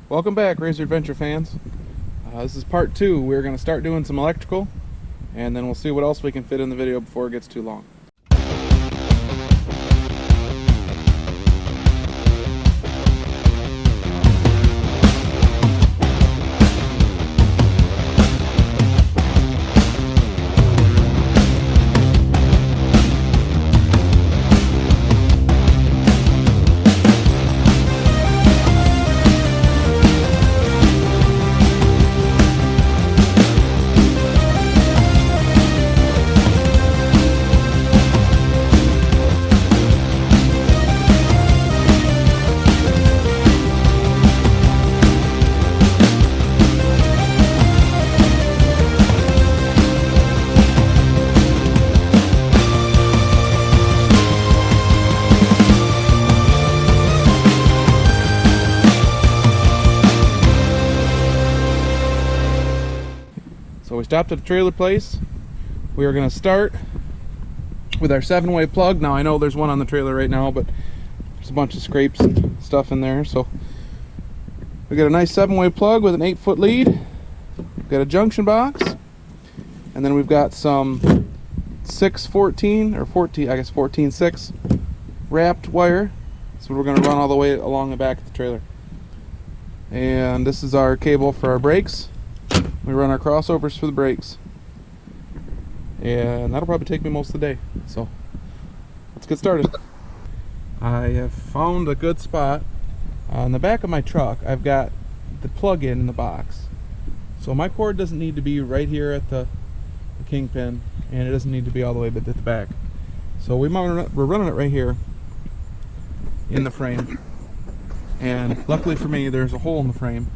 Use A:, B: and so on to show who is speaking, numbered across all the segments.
A: Welcome back, Razor Adventure fans. This is part 2. We're going to start doing some electrical, and then we'll see what else we can fit in the video before it gets too long. So we stopped at the trailer place. We are going to start with our 7-way plug. Now I know there's one on the trailer right now, but there's a bunch of scrapes and stuff in there. So we got a nice 7-way plug with an 8-foot lead. We've got a junction box, and then we've got some 614 or 14, I guess 14/6 wrapped wire. So we're going to run all the way along the back of the trailer. And this is our cable for our brakes. We run our crossovers for the brakes, and that'll probably take me most of the day, so let's get started. I have found a good spot. On the back of my truck I've got the plug-in in the box, so my cord doesn't need to be right here at the kingpin, and it doesn't need to be all the way at the back. So we're running it right here in the frame, and luckily for me there's a hole in the frame.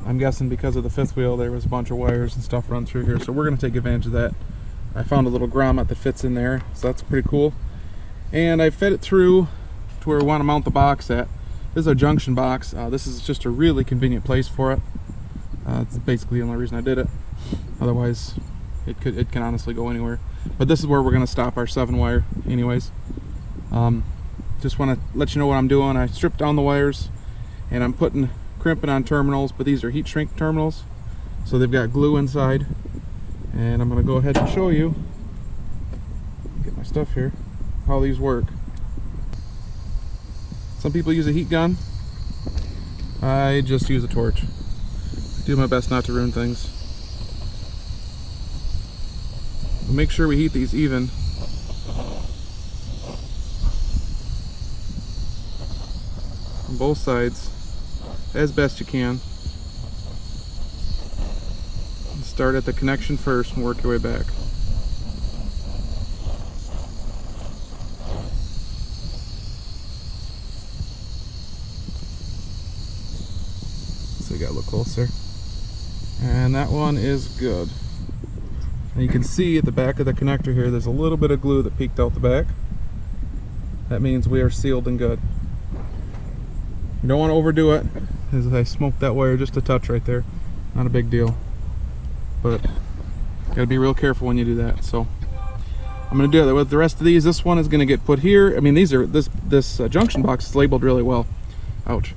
A: I'm guessing because of the fifth wheel there was a bunch of wires and stuff run through here, so we're going to take advantage of that. I found a little grommet that fits in there, so that's pretty cool. And I fed it through to where we want to mount the box at. This is a junction box. This is just a really convenient place for it. It's basically the only reason I did it. Otherwise it can honestly go anywhere. But this is where we're going to stop our 7-wire anyways. Just want to let you know what I'm doing. I stripped down the wires and I'm putting crimping on terminals, but these are heat shrink terminals, so they've got glue inside. And I'm going to go ahead and show you, get my stuff here, how these work. Some people use a heat gun. I just use a torch. Do my best not to ruin things. We'll make sure we heat these even. On both sides as best you can. Start at the connection first and work your way back. So you gotta look closer. And that one is good. And you can see at the back of the connector here there's a little bit of glue that peeked out the back. That means we are sealed and good. You don't want to overdo it, as I smoked that wire just a touch right there. Not a big deal, but gotta be real careful when you do that. So I'm gonna do that with the rest of these. This one is gonna get put here. I mean, these are this junction box is labeled really well. Ouch.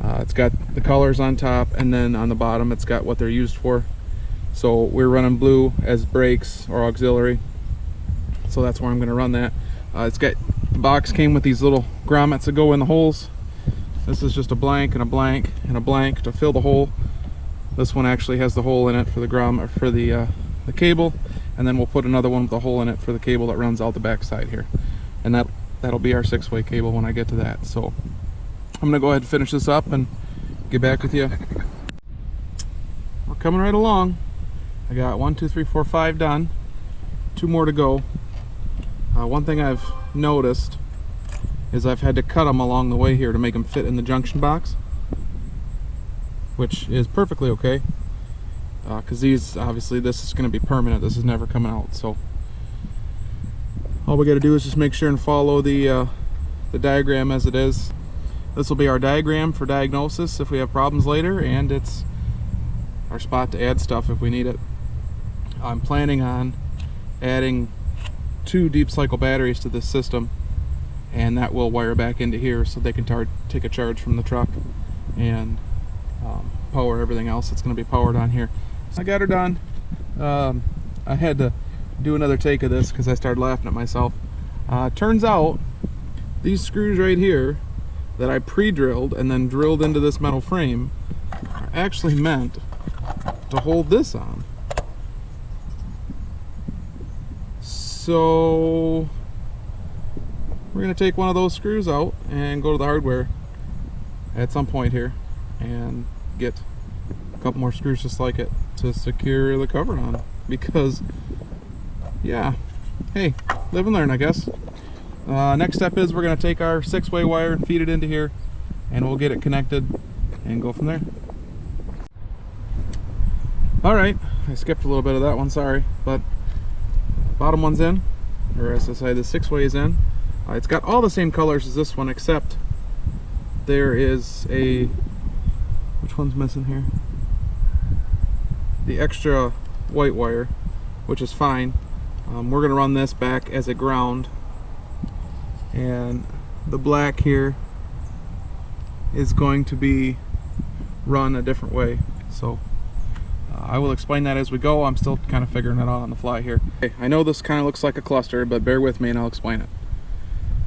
A: It's got the colors on top, and then on the bottom it's got what they're used for. So we're running blue as brakes or auxiliary, so that's where I'm gonna run that. It's got, the box came with these little grommets that go in the holes. This is just a blank and a blank and a blank to fill the hole. This one actually has the hole in it for the grommet, for the cable, and then we'll put another one with a hole in it for the cable that runs out the back side here. And that'll be our 6-way cable when I get to that. So I'm gonna go ahead and finish this up and get back with you. We're coming right along. I got 1, 2, 3, 4, 5 done. 2 more to go. One thing I've noticed is I've had to cut them along the way here to make them fit in the junction box, which is perfectly okay, because these, obviously this is going to be permanent. This is never coming out. So all we got to do is just make sure and follow the diagram as it is. This will be our diagram for diagnosis if we have problems later, and it's our spot to add stuff if we need it. I'm planning on adding 2 deep cycle batteries to this system, and that will wire back into here so they can take a charge from the truck and power everything else that's going to be powered on here. So I got her done. I had to do another take of this because I started laughing at myself. Turns out these screws right here that I pre-drilled and then drilled into this metal frame are actually meant to hold this on. So we're going to take one of those screws out and go to the hardware at some point here and get a couple more screws just like it to secure the cover on, because yeah, hey, live and learn, I guess. Next step is we're going to take our 6-way wire and feed it into here, and we'll get it connected and go from there. Alright, I skipped a little bit of that one, sorry, but bottom one's in, or as I say, the 6-way is in. It's got all the same colors as this one, except there is a, which one's missing here? The extra white wire, which is fine. We're going to run this back as a ground, and the black here is going to be run a different way. So I will explain that as we go. I'm still kind of figuring it out on the fly here. Okay, I know this kind of looks like a cluster, but bear with me and I'll explain it.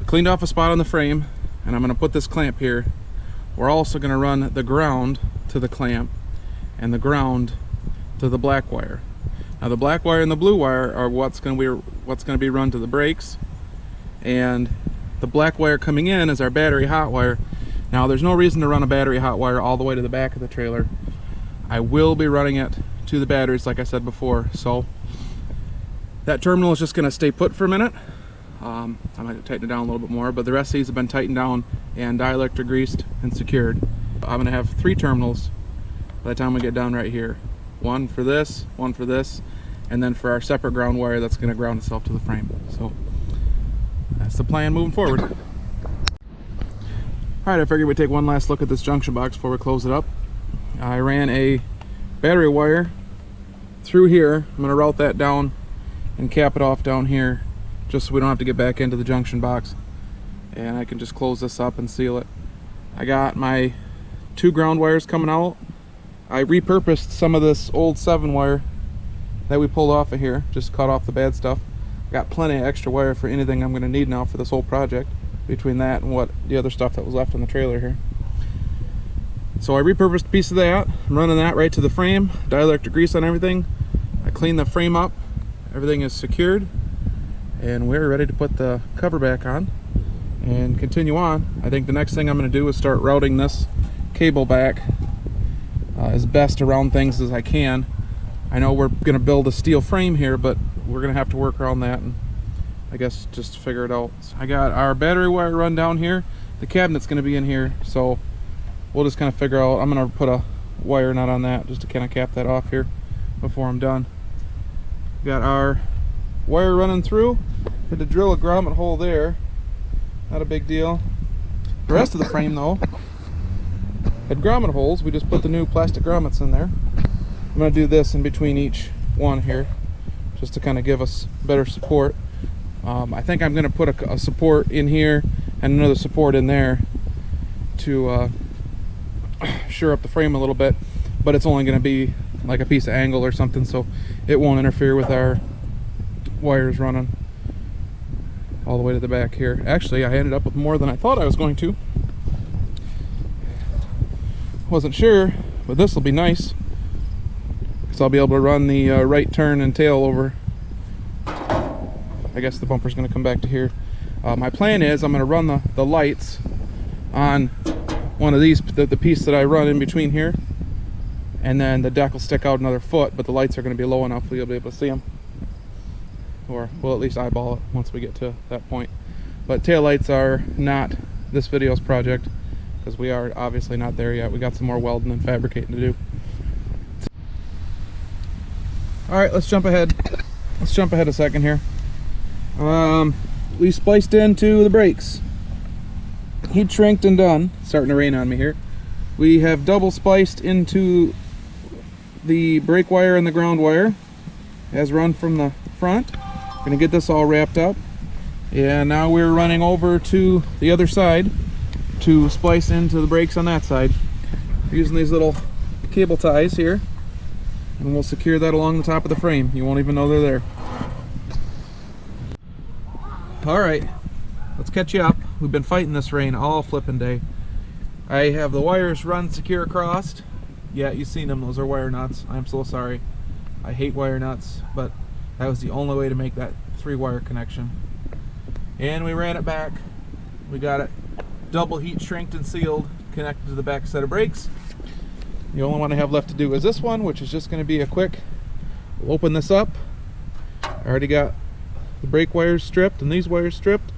A: I cleaned off a spot on the frame, and I'm going to put this clamp here. We're also going to run the ground to the clamp and the ground to the black wire. Now the black wire and the blue wire are what's going to be run to the brakes, and the black wire coming in is our battery hot wire. Now there's no reason to run a battery hot wire all the way to the back of the trailer. I will be running it to the batteries like I said before, so that terminal is just going to stay put for a minute. I might tighten it down a little bit more, but the rest of these have been tightened down and dielectric greased and secured. I'm going to have 3 terminals by the time we get done right here. One for this, and then for our separate ground wire that's going to ground itself to the frame. So that's the plan moving forward. Alright, I figured we'd take one last look at this junction box before we close it up. I ran a battery wire through here. I'm going to route that down and cap it off down here, just so we don't have to get back into the junction box, and I can just close this up and seal it. I got my 2 ground wires coming out. I repurposed some of this old 7 wire that we pulled off of here, just cut off the bad stuff. Got plenty of extra wire for anything I'm going to need now for this whole project, between that and what the other stuff that was left on the trailer here. So I repurposed a piece of that. I'm running that right to the frame, dielectric grease on everything. I cleaned the frame up, everything is secured, and we're ready to put the cover back on and continue on. I think the next thing I'm going to do is start routing this cable back as best around things as I can. I know we're going to build a steel frame here, but we're going to have to work around that and I guess just figure it out. I got our battery wire run down here. The cabinet's going to be in here, so we'll just kind of figure out. I'm going to put a wire nut on that just to kind of cap that off here before I'm done. Got our wire running through. Had to drill a grommet hole there. Not a big deal. The rest of the frame though had grommet holes. We just put the new plastic grommets in there. I'm going to do this in between each one here just to kind of give us better support. I think I'm going to put a support in here and another support in there to shore up the frame a little bit, but it's only going to be like a piece of angle or something, so it won't interfere with our wires running all the way to the back here. Actually, I ended up with more than I thought I was going to. Wasn't sure, but this will be nice because I'll be able to run the right turn and tail over. I guess the bumper's going to come back to here. My plan is I'm going to run the lights on one of these, the piece that I run in between here, and then the deck will stick out another foot, but the lights are going to be low enough that you'll be able to see them, or we'll at least eyeball it once we get to that point. But tail lights are not this video's project because we are obviously not there yet. We got some more welding and fabricating to do. Alright, let's jump ahead. Let's jump ahead a second here. We spliced into the brakes. Heat shrinked and done. It's starting to rain on me here. We have double spliced into the brake wire and the ground wire as run from the front. We're going to get this all wrapped up. And now we're running over to the other side to splice into the brakes on that side. using these little cable ties here, and we'll secure that along the top of the frame. You won't even know they're there. Alright, let's catch you up. We've been fighting this rain all flipping day. I have the wires run secure across. Yeah, you've seen them, those are wire nuts. I'm so sorry. I hate wire nuts, but that was the only way to make that 3-wire connection. And we ran it back. We got it double heat shrinked and sealed, connected to the back set of brakes. The only one I have left to do is this one, which is just going to be a quick, we'll open this up. I already got the brake wires stripped and these wires stripped.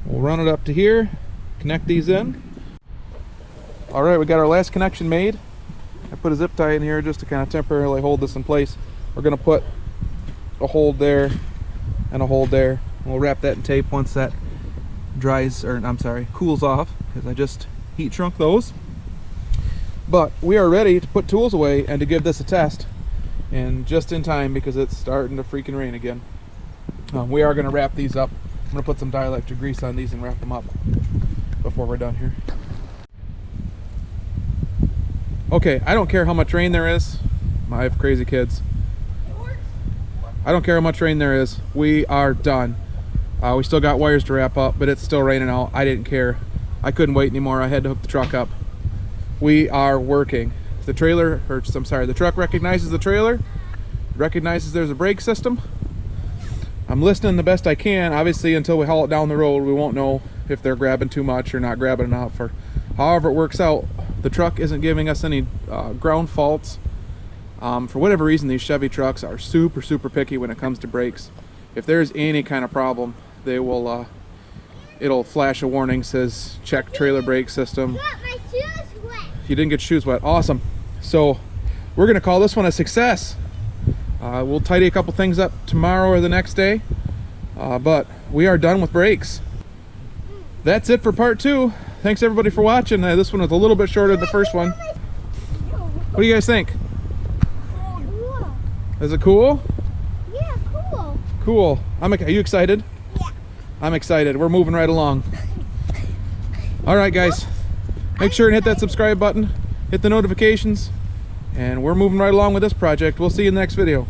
A: We'll run it up to here, connect these in. Alright, we got our last connection made. I put a zip tie in here just to kind of temporarily hold this in place. We're going to put a hold there and a hold there. We'll wrap that in tape once that dries, or I'm sorry, cools off, because I just heat shrunk those. But we are ready to put tools away and to give this a test, and just in time because it's starting to freaking rain again. We are going to wrap these up. I'm going to put some dielectric grease on these and wrap them up before we're done here. Okay, I don't care how much rain there is. I have crazy kids. I don't care how much rain there is. We are done. We still got wires to wrap up, but it's still raining out. I didn't care. I couldn't wait anymore. I had to hook the truck up. We are working. The trailer, or I'm sorry, the truck recognizes the trailer, recognizes there's a brake system. I'm listening the best I can. Obviously, until we haul it down the road, we won't know if they're grabbing too much or not grabbing enough, or however it works out. The truck isn't giving us any ground faults. For whatever reason, these Chevy trucks are super picky when it comes to brakes. If there's any kind of problem, they will it'll flash a warning, says check trailer brake system.
B: My shoes wet.
A: You didn't get shoes wet. Awesome. So we're gonna call this one a success. We'll tidy a couple things up tomorrow or the next day, but we are done with brakes. That's it for part 2. Thanks everybody for watching. This one was a little bit shorter than the first one. What do you guys think? Is it cool?
B: Yeah, cool.
A: Cool. Are you excited?
B: Yeah.
A: I'm excited. We're moving right along. All right, guys. Make sure and hit that subscribe button. Hit the notifications. And we're moving right along with this project. We'll see you in the next video.